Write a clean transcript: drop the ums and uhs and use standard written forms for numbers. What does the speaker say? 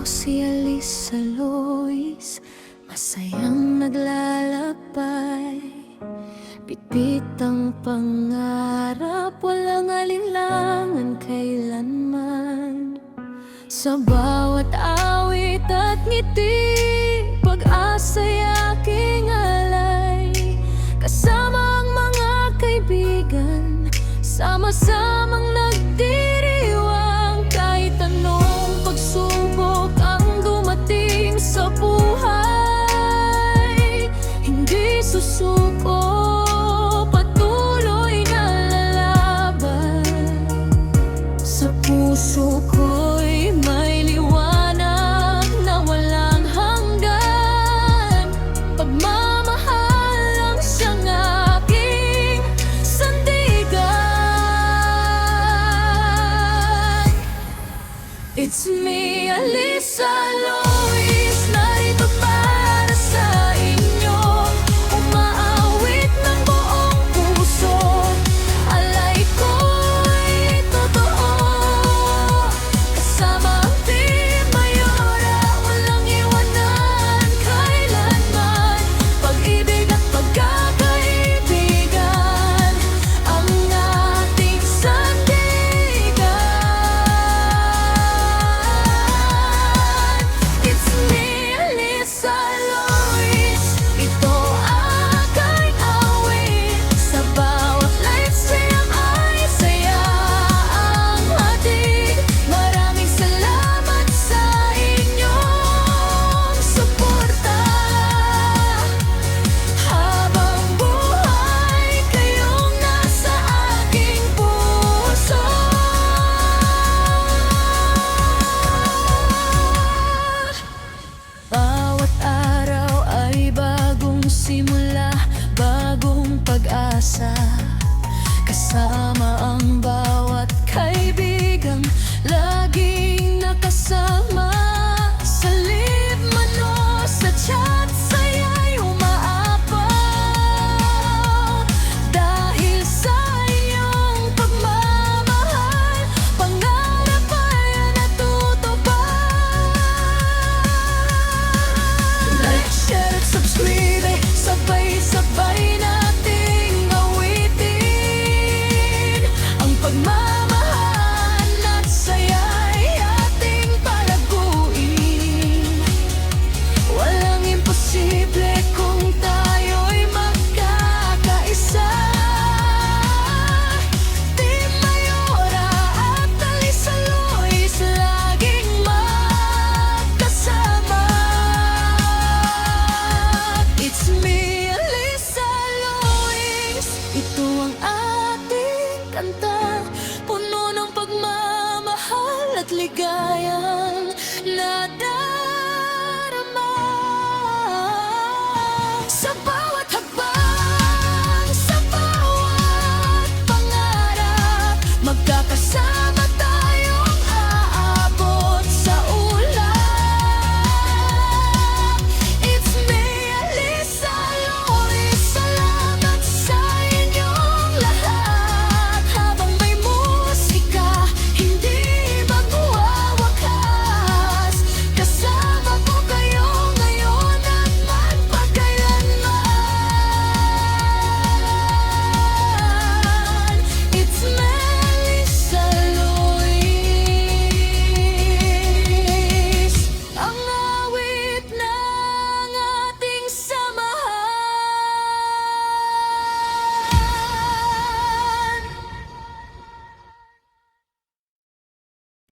si Alisa Lois, masayang naglalakbay. Bitbit ang pangarap, walang alinlangan kailanman. Sa bawat awit at ngiti, pag-asa'y aking alay. Kasama ang mga kaibigan, sama-samang nagdiriwang. Kahit anong pagsubok ang dumating sa buhay, hindi susuko, patuloy na lalaban. Sa puso ko'y may liwanag na walang hanggan. Pagmamahal lang siyang aking sandigan. It's me, Alisa Lois, narito para sa inyo. Umaawit ng buong puso, alay ko'y totoo. Kasama ang Team Mayora, walang iwanan kailanman. Pag-ibig at pagkakaibigan ang ating sandigan. It's me, Alisa Lois, ito aking awit. Sa bawat life stream ay saya ang hatid. Maraming salamat sa inyong suporta. Habang buhay kayong nasa aking puso. Bawat araw ay bagong simula, bagong pag-asa. Kasama ang bawat kaibigan, laging nakasama. Sa live man o sa chat, saya'y umaapaw. Dahil sa inyong pagmamahal, pangarap ay natutupad. Like, share at subscribe, sabay-sabay nating awitin ang pagmamahal at saya'y ating palaguin. Walang imposible kung tayo'y magkakaisa. Team Mayora at Alisa Lois, laging magkasama. It's me, Alisa Lois, ito ang ating kanta, puno ng pagmamahal at ligayang